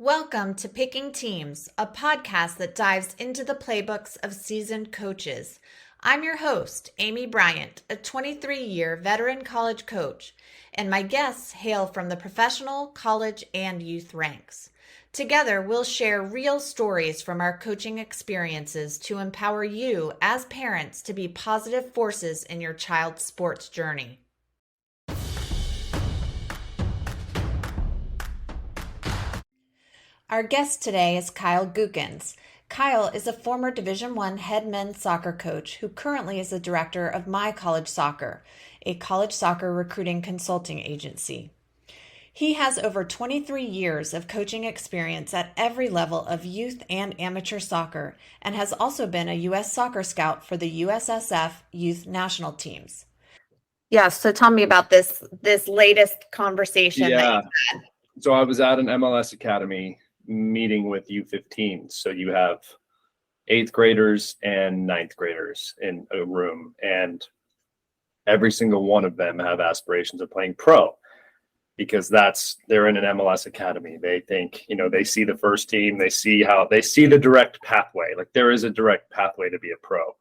Welcome to Picking Teams, a podcast that dives into the playbooks of seasoned coaches. I'm your host, Amy Bryant, a 23-year veteran college coach, and my guests hail from the professional, college, and youth ranks. Together, we'll share real stories from our coaching experiences to empower you as parents to be positive forces in your child's sports journey. Our guest today is Kyle Gookins. Kyle is a former Division I head men's soccer coach who currently is the director of My College Soccer, a college soccer recruiting consulting agency. He has over 23 years of coaching experience at every level of youth and amateur soccer and has also been a U.S. soccer scout for the USSF Youth national teams. Yeah, so tell me about this latest conversation that you had. So I was at an MLS Academy meeting with U15. So you have 8th graders and 9th graders in a room, and every single one of them have aspirations of playing pro because they're in an MLS Academy. They think, they see the first team, they see the direct pathway. Like there is a direct pathway to be a pro.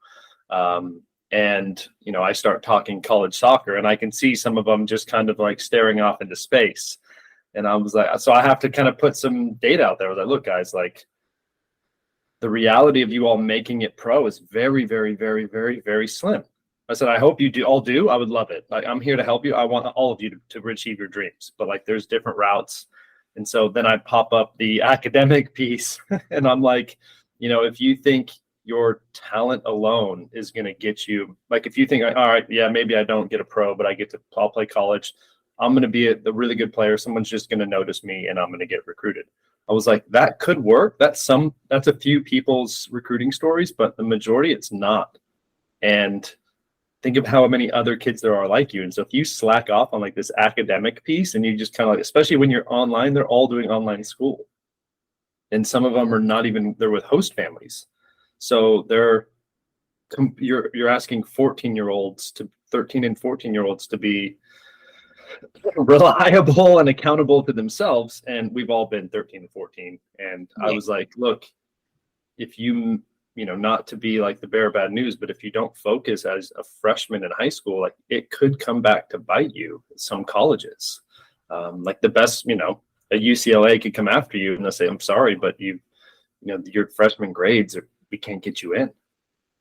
And I start talking college soccer and I can see some of them just kind of like staring off into space. And I was like, so I have to kind of put some data out there. I was like, look, guys, like the reality of you all making it pro is very, very, very, very, very slim. I said, I hope you all do. I would love it. Like, I'm here to help you. I want all of you to achieve your dreams, but like, there's different routes. And so then I pop up the academic piece and I'm like, if you think your talent alone is going to get you, like, if you think, all right, yeah, maybe I don't get a pro, but I'll play college. I'm going to be a really good player. Someone's just going to notice me and I'm going to get recruited. I was like, that could work. That's a few people's recruiting stories, but the majority it's not. And think of how many other kids there are like you. And so if you slack off on like this academic piece and you just kind of like, especially when you're online, they're all doing online school. And some of them are not even, they're with host families. So you're asking 14-year-olds to 13 and 14-year-olds to be reliable and accountable to themselves, and we've all been 13 and 14. And I was like, look, if you not to be like the bearer of bad news, but if you don't focus as a freshman in high school, like it could come back to bite you at some colleges. Like the best, a UCLA could come after you and they'll say, I'm sorry, but your freshman grades we can't get you in.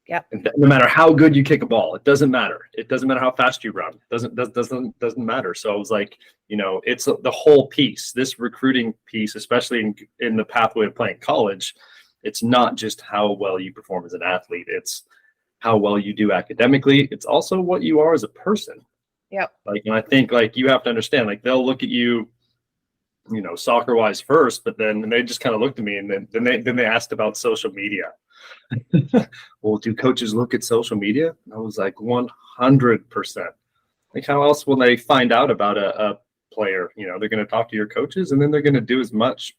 Yep. No matter how good you kick a ball, it doesn't matter. It doesn't matter how fast you run. It doesn't matter. So I was like, it's the whole piece. This recruiting piece, especially in the pathway of playing college, it's not just how well you perform as an athlete. It's how well you do academically. It's also what you are as a person. Yep. And I think you have to understand, they'll look at you, soccer wise first, but then they just kind of looked at me and then they asked about social media. Well, do coaches look at social media? I was like 100%. Like how else will they find out about a player? They're going to talk to your coaches and then they're going to do as much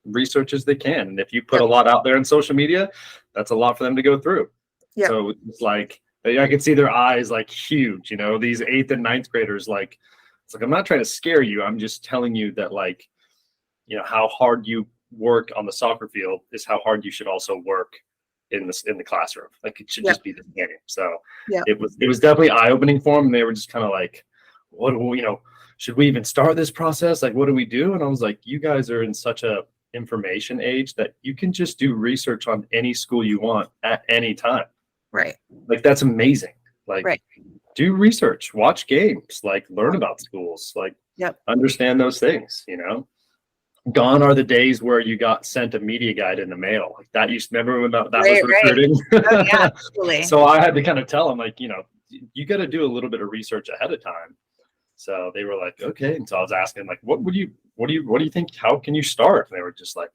research as they can. And if you put a lot out there in social media, that's a lot for them to go through. Yeah. So it's like, I could see their eyes like huge, these 8th and 9th graders, it's like, I'm not trying to scare you. I'm just telling you that how hard you work on the soccer field is how hard you should also work in the classroom. Like it should just be the same. So it was definitely eye-opening for them. And they were just kind of like, what do we, should we even start this process? Like, what do we do? And I was like, you guys are in such a information age that you can just do research on any school you want at any time. Right. Like that's amazing. Like do research, watch games, like learn about schools, understand those things, Gone are the days where you got sent a media guide in the mail. Like that remember when that was recruiting? Oh, yeah, absolutely. So I had to kind of tell them you got to do a little bit of research ahead of time. So they were like, okay. And so I was asking what do you think? How can you start? And they were just like,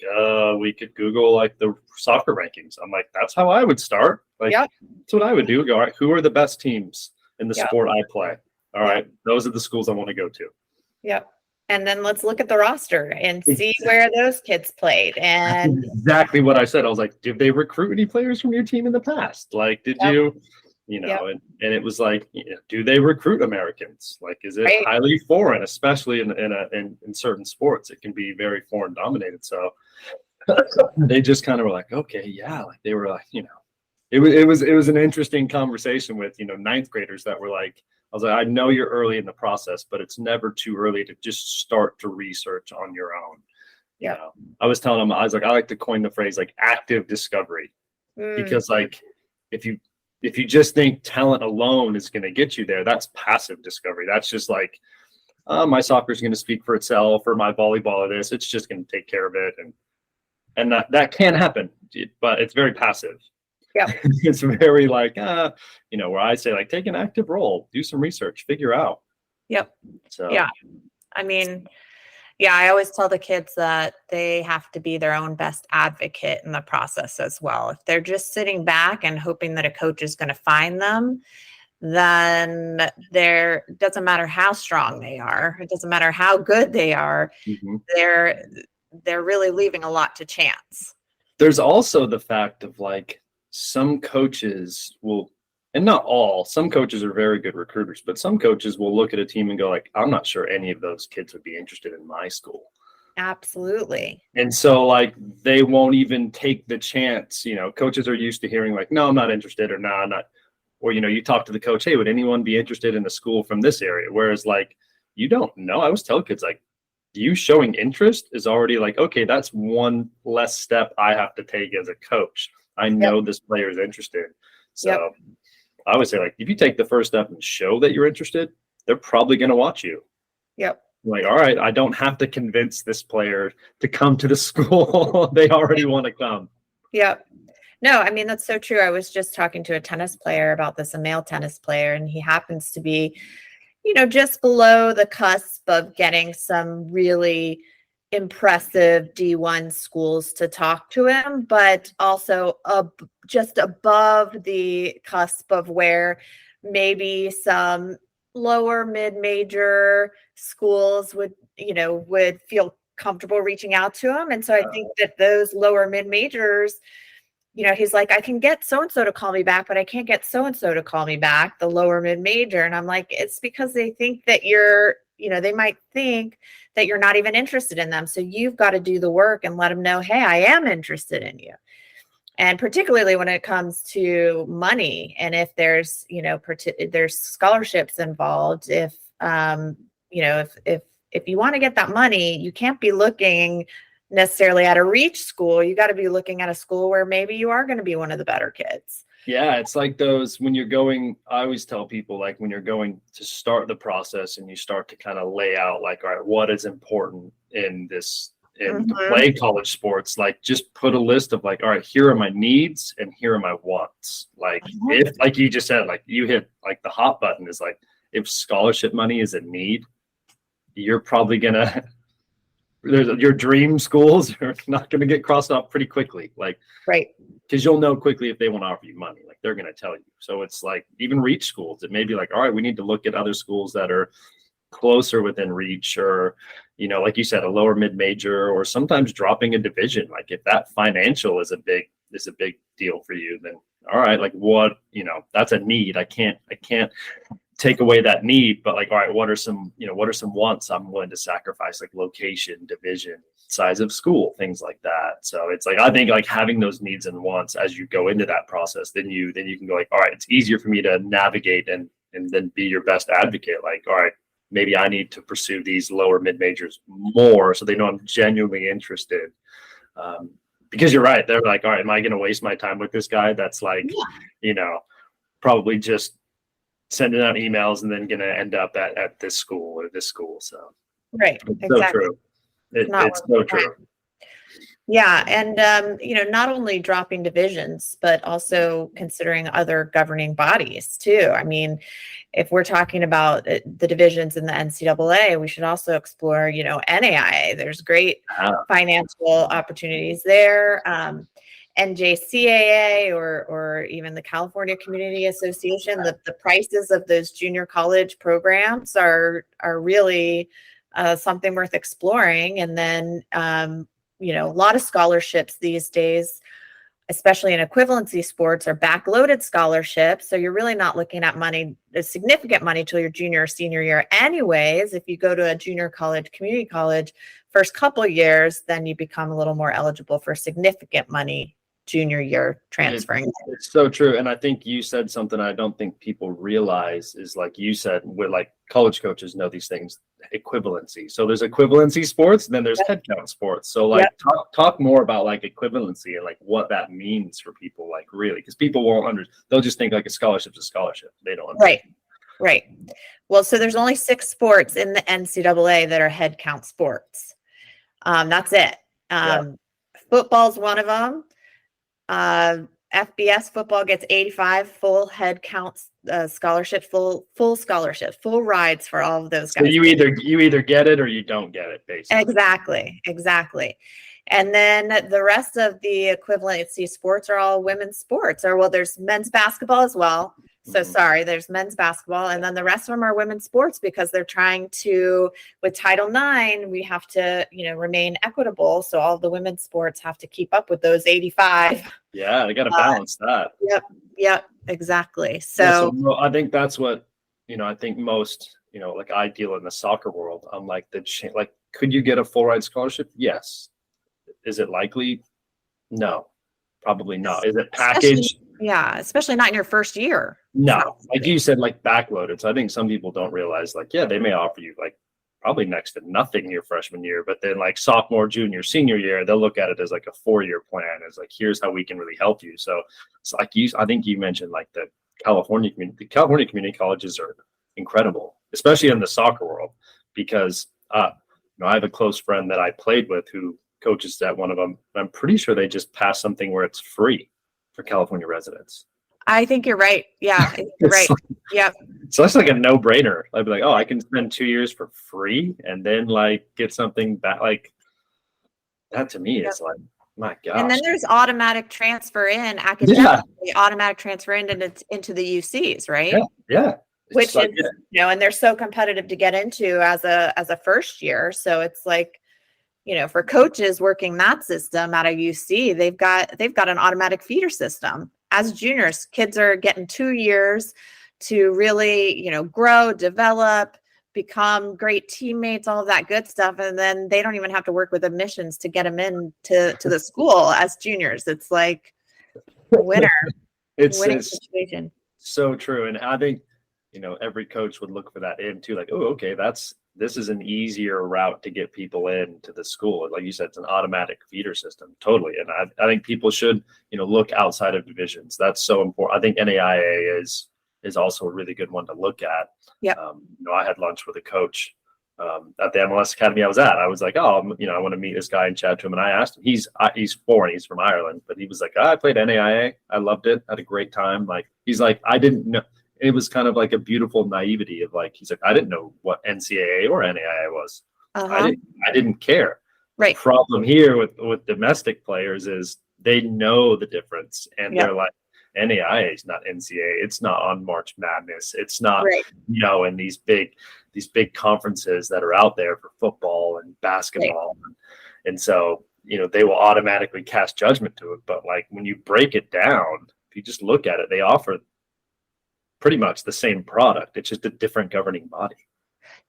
we could Google the soccer rankings. I'm like, that's how I would start. That's what I would do. Go, all right, who are the best teams in the sport I play? All right. Those are the schools I want to go to. Yep. And then let's look at the roster and see where those kids played. And exactly what I said. I was like, did they recruit any players from your team in the past? Like, did you, Yep. and it was like, do they recruit Americans? Like, is it Right. highly foreign, especially in certain sports? It can be very foreign dominated. So they just kind of were like, okay, yeah, like they were like, it was an interesting conversation with, ninth graders that were like, I was like, I know you're early in the process, but it's never too early to just start to research on your own. Yep. I was telling them, I was like, I like to coin the phrase like active discovery, because like if you just think talent alone is going to get you there, that's passive discovery. That's just like, my soccer is going to speak for itself, or my volleyball or this, it's just going to take care of it. And that can happen, but it's very passive. Yep. It's very like, where I say like, take an active role, do some research, figure out. Yep. So, yeah. I mean, yeah, I always tell the kids that they have to be their own best advocate in the process as well. If they're just sitting back and hoping that a coach is going to find them, then it doesn't matter how strong they are. It doesn't matter how good they are. They're really leaving a lot to chance. There's also the fact of like, some coaches will, and not all, some coaches are very good recruiters, but some coaches will look at a team and go like, I'm not sure any of those kids would be interested in my school. Absolutely. And so like, they won't even take the chance. Coaches are used to hearing like, no, I'm not interested, or no, I'm not. Or, you talk to the coach, hey, would anyone be interested in a school from this area? Whereas like, you don't know. I always tell kids like, you showing interest is already like, okay, that's one less step I have to take as a coach. I know this player is interested. So I would say like, if you take the first step and show that you're interested, they're probably going to watch you. Yep. Like, all right, I don't have to convince this player to come to the school. They already want to come. Yep. No, I mean, that's so true. I was just talking to a tennis player about this, a male tennis player, and he happens to be, just below the cusp of getting some really impressive D1 schools to talk to him, but also just above the cusp of where maybe some lower mid-major schools would feel comfortable reaching out to him. And so I think that those lower mid-majors, he's like, I can get so-and-so to call me back, but I can't get so-and-so to call me back, the lower mid-major. And I'm like, it's because they think that they might think that you're not even interested in them. So you've got to do the work and let them know, hey, I am interested in you. And particularly when it comes to money, and if there's, there's scholarships involved, if you want to get that money, you can't be looking necessarily at a reach school. You got to be looking at a school where maybe you are going to be one of the better kids. Yeah, it's like those, when you're going, I always tell people, like when you're going to start the process and you start to kind of lay out like, all right, what is important in this, to play college sports, like just put a list of like, all right, here are my needs and here are my wants. Like if, like you just said, like you hit like the hot button is like, if scholarship money is a need, you're probably gonna, your dream schools are not going to get crossed off pretty quickly. Like, right. Because you'll know quickly if they want to offer you money, like they're going to tell you. So it's like, even reach schools, it may be like, all right, we need to look at other schools that are closer within reach, or, like you said, a lower mid-major, or sometimes dropping a division. Like if that financial is a big deal for you, then all right, like what, that's a need. I can't take away that need, but like, all right, what are some wants I'm willing to sacrifice, like location, division, size of school, things like that. So it's like, I think like having those needs and wants as you go into that process, then you can go like, all right, it's easier for me to navigate and then be your best advocate. Like, all right, maybe I need to pursue these lower mid majors more so they know I'm genuinely interested. Because you're right, they're like, all right, am I going to waste my time with this guy that's like, probably just sending out emails and then going to end up at this school or this school. So right, it's exactly. So true. It's so true. Yeah. And, not only dropping divisions, but also considering other governing bodies too. I mean, if we're talking about the divisions in the NCAA, we should also explore, NAIA. There's great financial opportunities there. NJCAA or even the California Community Association, the prices of those junior college programs are really something worth exploring. And then, a lot of scholarships these days especially in equivalency sports, are backloaded scholarships. So you're really not looking at money, significant money, till your junior or senior year. Anyways, if you go to a junior college, community college, first couple of years, then you become a little more eligible for significant money junior year transferring. It's so true. And I think you said something I don't think people realize is, like you said, we're like college coaches know these things, equivalency. So there's equivalency sports, and then there's head count sports. So like talk more about like equivalency and like what that means for people, like really, because people won't they'll just think like a scholarship's a scholarship. They don't understand. Right. Well, so there's only 6 sports in the NCAA that are head count sports. That's it. Football's one of them. FBS football gets 85 full head counts, scholarship, full scholarships, full rides for all of those guys. So you either get it or you don't get it, basically. Exactly. And then the rest of the equivalency sports are all women's sports, or well, there's men's basketball as well. So sorry, there's men's basketball, and then the rest of them are women's sports because they're trying to, with Title IX, we have to, remain equitable. So all the women's sports have to keep up with those 85. Yeah, they got to balance that. Yep, exactly. So I think that's what, I think most, like I deal in the soccer world. I'm like could you get a full ride scholarship? Yes. Is it likely? No, probably not. Is it packaged? Especially not in your first year. No, like you said, like backloaded. So I think some people don't realize, like, they may offer you like probably next to nothing your freshman year, but then like sophomore, junior, senior year, they'll look at it as like a 4-year plan. As like, here's how we can really help you. So it's like I think you mentioned like the California community colleges are incredible, especially in the soccer world, because I have a close friend that I played with who coaches at one of them. I'm pretty sure they just passed something where it's free for California residents. I think you're right. Yeah, you're right. Yep. So that's like a no-brainer. I'd be like, I can spend 2 years for free and then like get something back. Like that to me is like, my gosh. And then there's automatic transfer in academically, automatic transfer into the UCs, right? Yeah. Which is, and they're so competitive to get into as a first year. So it's like, for coaches working that system at a UC, they've got an automatic feeder system. As juniors, kids are getting 2 years to really, grow, develop, become great teammates, all of that good stuff. And then they don't even have to work with admissions to get them in to the school as juniors. It's like a winning situation. So true. And I think, every coach would look for that in too. Like, okay, this is an easier route to get people into the school. Like you said, it's an automatic feeder system. Totally. And I think people should, look outside of divisions. That's so important. I think NAIA is also a really good one to look at. Yeah. I had lunch with a coach at the MLS Academy I was at. I was like, I want to meet this guy and chat to him. And I asked him, he's foreign, he's from Ireland, but he was like, I played NAIA. I loved it. Had a great time. Like, he's like, I didn't know. It was kind of like a beautiful naivety of like, he's like, I didn't know what NCAA or NAIA was. I didn't care. Right. The problem here with domestic players is they know the difference, and they're like, NAIA is not NCAA. It's not on March Madness. It's not, in these big conferences that are out there for football and basketball. Right. And so, they will automatically cast judgment to it. But like when you break it down, if you just look at it, they offer pretty much the same product. It's just a different governing body.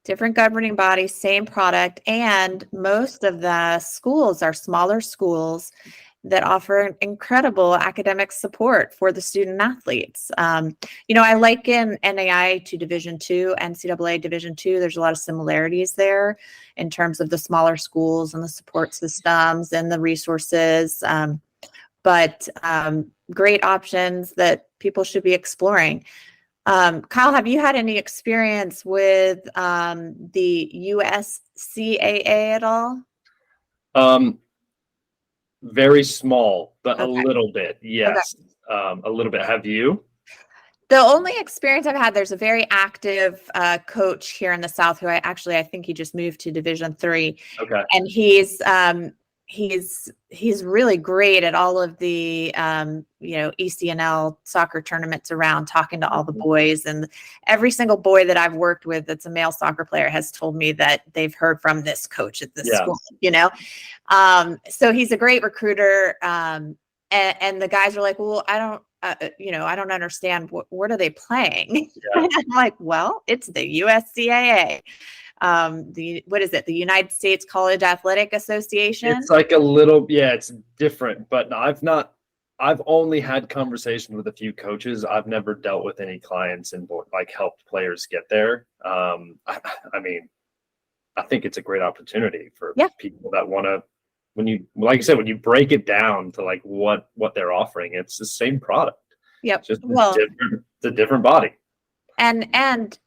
Different governing body, same product. And most of the schools are smaller schools that offer incredible academic support for the student athletes. I liken NAIA to Division II, NCAA Division II. There's a lot of similarities there in terms of the smaller schools and the support systems and the resources. But great options that people should be exploring. Kyle, have you had any experience with the USCAA at all? Very small, but a little bit. Yes. Okay. A little bit. Have you? The only experience I've had, there's a very active coach here in the South who I think he just moved to Division III. Okay. And he's really great at all of the ECNL soccer tournaments around, talking to all the boys, and every single boy that I've worked with that's a male soccer player has told me that they've heard from this coach at this school. So he's a great recruiter, and And the guys are like, well, I don't, I don't understand. What are they playing? Yeah. I'm like, well, it's the USCAA. What is it? The United States College Athletic Association. It's like a little, yeah, it's different, but I've only had conversations with a few coaches. I've never dealt with any clients and like helped players get there. I mean, I think it's a great opportunity for people that want to, when you, like I said, when you break it down to like what they're offering, it's the same product. Yep. It's just it's a different body. And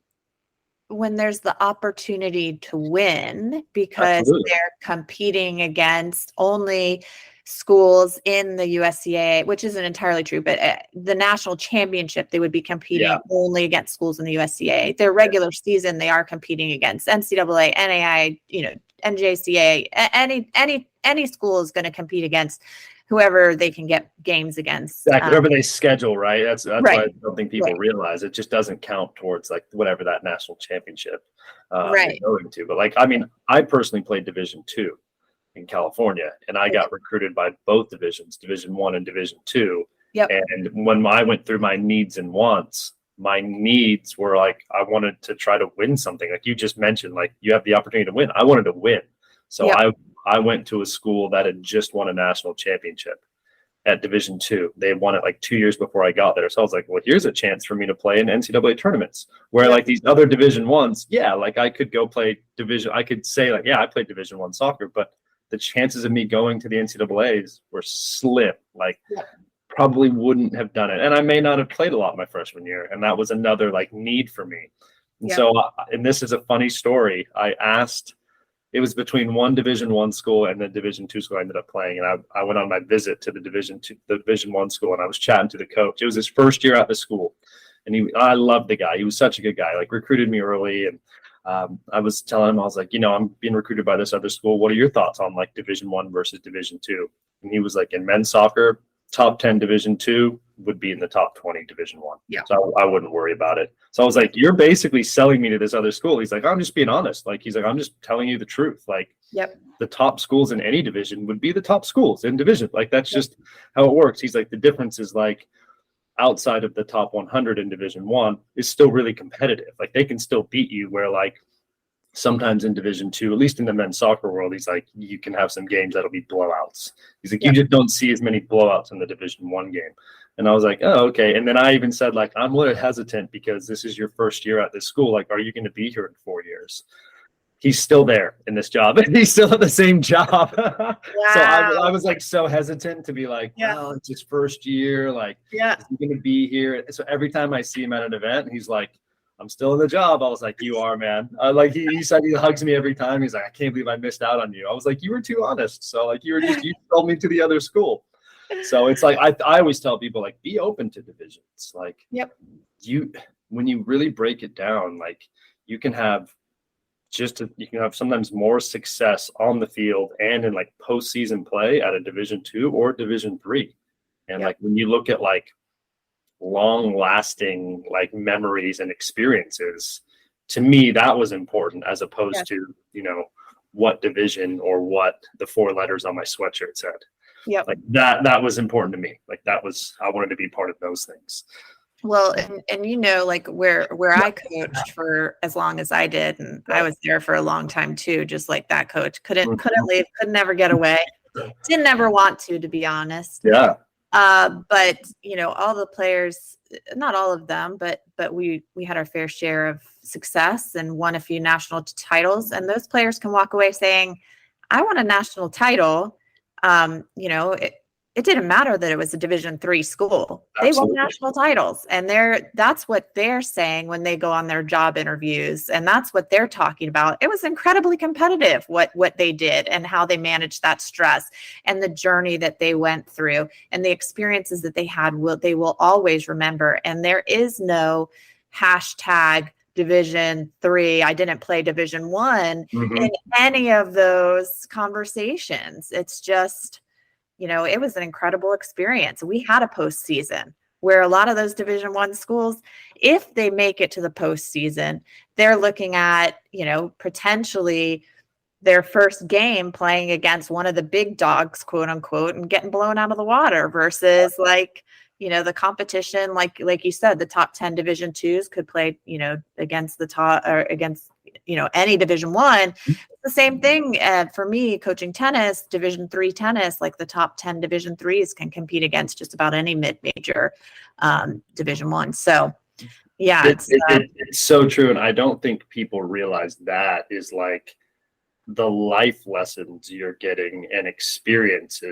when there's the opportunity to win, because Absolutely. they're competing against only schools in the USCAA, which isn't entirely true, but the national championship, they would be competing only against schools in the USCAA. Their regular season, they are competing against NCAA, NAI, NJCA, any school is going to compete against whoever they can get games against. Exactly. Whoever they schedule, right? That's right. Why I don't think people realize it just doesn't count towards like whatever that national championship they're going to. But like, I mean, I personally played Division II in California, and I got recruited by both divisions, Division I and Division II. Yep. And when I went through my needs and wants, my needs were like, I wanted to try to win something. Like you just mentioned, like you have the opportunity to win. I wanted to win. So I went to a school that had just won a national championship at Division II. They won it like 2 years before I got there. So I was like, well, here's a chance for me to play in NCAA tournaments where like these other Division I's, like I could go play I could say like, I played Division I soccer, but the chances of me going to the NCAAs were slim. Like probably wouldn't have done it. And I may not have played a lot my freshman year. And that was another like need for me. And so, and this is a funny story. I asked, it was between one Division I school and the Division II school I ended up playing. And I went on my visit to the Division I school, and I was chatting to the coach. It was his first year at the school. And I loved the guy. He was such a good guy, like recruited me early. And I was telling him, I was like, I'm being recruited by this other school. What are your thoughts on like Division I versus Division II? And he was like, in men's soccer, top 10 Division II would be in the top 20 Division I. Yeah. So I wouldn't worry about it. So I was like, you're basically selling me to this other school. He's like, I'm just being honest. Like, he's like, I'm just telling you the truth. Like, the top schools in any division would be the top schools in division. Like, that's just how it works. He's like, the difference is like outside of the top 100 in Division I is still really competitive. Like, they can still beat you, where like sometimes in Division II, at least in the men's soccer world, he's like, you can have some games that'll be blowouts. He's like, you just don't see as many blowouts in the Division I game. And I was like, oh, okay. And then I even said, like, I'm a little hesitant because this is your first year at this school. Like, are you going to be here in 4 years? He's still there in this job. He's still at the same job. Wow. So I was like so hesitant to be like, well, it's his first year. Like, is he going to be here? So every time I see him at an event, he's like, I'm still in the job. I was like, you are, man. Like he said, he hugs me every time. He's like, I can't believe I missed out on you. I was like, you were too honest. So like, you told me to the other school. So it's like, I always tell people, like, be open to divisions. Like, when you really break it down, like you can have sometimes more success on the field and in like postseason play at a Division II or Division III. And like, when you look at like long lasting like memories and experiences, to me, that was important as opposed to, what division or what the 4 letters on my sweatshirt said. Like that was important to me. Like I wanted to be part of those things. Well, and like where I coached for as long as I did, and I was there for a long time too, just like that coach. Couldn't leave, could never get away. Didn't ever want to be honest. Yeah. But all the players, not all of them, but we had our fair share of success and won a few national titles. And those players can walk away saying, I won a national title. It didn't matter that it was a Division III school. Absolutely. They won national titles, and that's what they're saying when they go on their job interviews, and that's what they're talking about. It was incredibly competitive what they did and how they managed that stress and the journey that they went through and the experiences that they had. They will always remember. And there is no hashtag Division III. I didn't play Division I in any of those conversations. It's just, it was an incredible experience. We had a postseason where a lot of those Division I schools, if they make it to the postseason, they're looking at, potentially their first game playing against one of the big dogs, quote unquote, and getting blown out of the water versus like, the competition, like you said, the top 10 division twos could play, against the top or against, any division one. It's the same thing. For me, coaching tennis, division three tennis, like the top 10 division threes can compete against just about any mid-major division one. So yeah, it's so true. And I don't think people realize that is like the life lessons you're getting and experiencing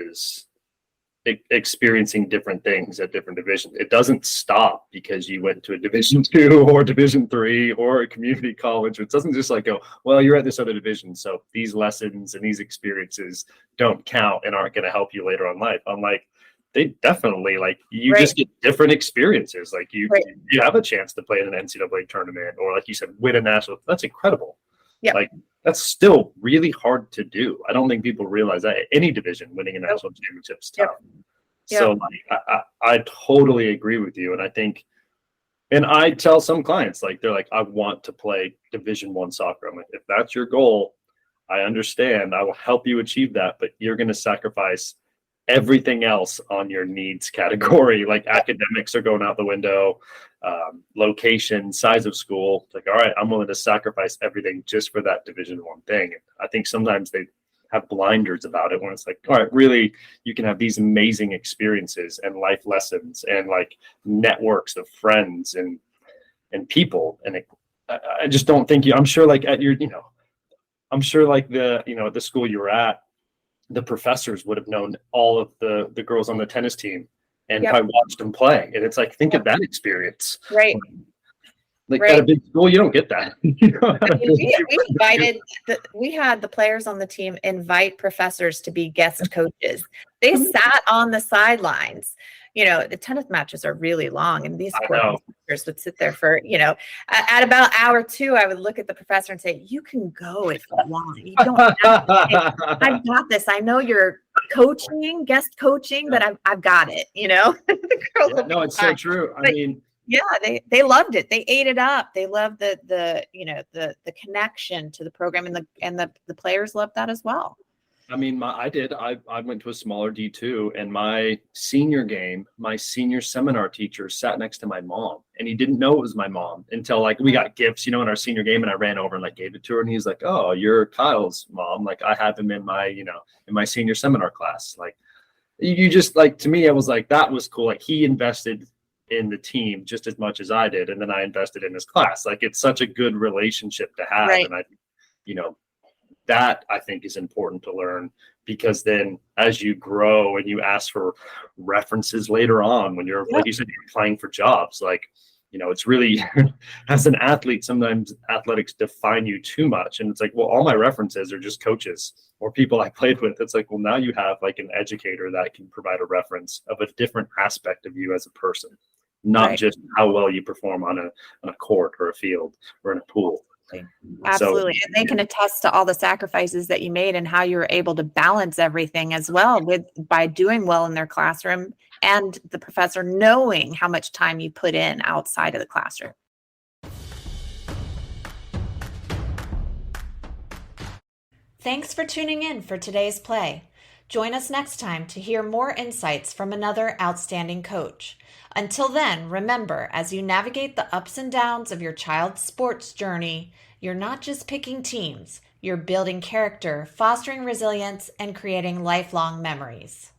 different things at different divisions. It doesn't stop because you went to a division 2 or division 3 or a community college. It doesn't just like go, well, you're at this other division, so these lessons and these experiences don't count and aren't going to help you later on in life. I'm like, they definitely, like, you right. just get different experiences. Like you Right. you have a chance to play in an NCAA tournament, or like you said, win a national. That's incredible. Yeah. Like, that's still really hard to do. I don't think people realize that any division winning a national championship is tough. Yep. So like, I totally agree with you. And I think, and I tell some clients, like, they're like, I want to play Division I soccer. I'm like, if that's your goal, I understand. I will help you achieve that, but you're going to sacrifice everything else on your needs category. Like, academics are going out the window, location, size of school. It's like, all right, I'm willing to sacrifice everything just for that Division I thing. I think sometimes they have blinders about it when it's like, all right, really, you can have these amazing experiences and life lessons and like networks of friends and people. And I just don't think I'm sure like at your, I'm sure like at the school you were at, the professors would have known all of the girls on the tennis team and Yep. probably watched them play. And it's like, think of that experience. Right. Like, right. At a big school, you don't get that. We had the players on the team invite professors to be guest coaches. They sat on the sidelines. The tennis matches are really long, and these professors would sit there for, at about hour 2, I would look at the professor and say, you can go if you want. You don't have to. I've got this. I know you're guest coaching, but I've got it, the girl No, it's so true. I mean, yeah, they loved it. They ate it up. They loved the connection to the program, and the players loved that as well. I mean, I went to a smaller D2, and my senior game, my senior seminar teacher sat next to my mom, and he didn't know it was my mom until like we got gifts, in our senior game, and I ran over and like gave it to her, and he's like, "Oh, you're Kyle's mom. Like, I have him in my, in my senior seminar class." Like, you just, like, to me, I was like, that was cool. Like, he invested in the team just as much as I did, and then I invested in his class. Like, it's such a good relationship to have. Right. And I that I think is important to learn, because then as you grow and you ask for references later on, when you're, like you said, you're applying for jobs, like, it's really, as an athlete, sometimes athletics define you too much. And it's like, well, all my references are just coaches or people I played with. It's like, well, now you have like an educator that can provide a reference of a different aspect of you as a person, not just how well you perform on a court or a field or in a pool. Absolutely. And they can attest to all the sacrifices that you made and how you were able to balance everything as well by doing well in their classroom, and the professor knowing how much time you put in outside of the classroom. Thanks for tuning in for today's play. Join us next time to hear more insights from another outstanding coach. Until then, remember, as you navigate the ups and downs of your child's sports journey, you're not just picking teams, you're building character, fostering resilience, and creating lifelong memories.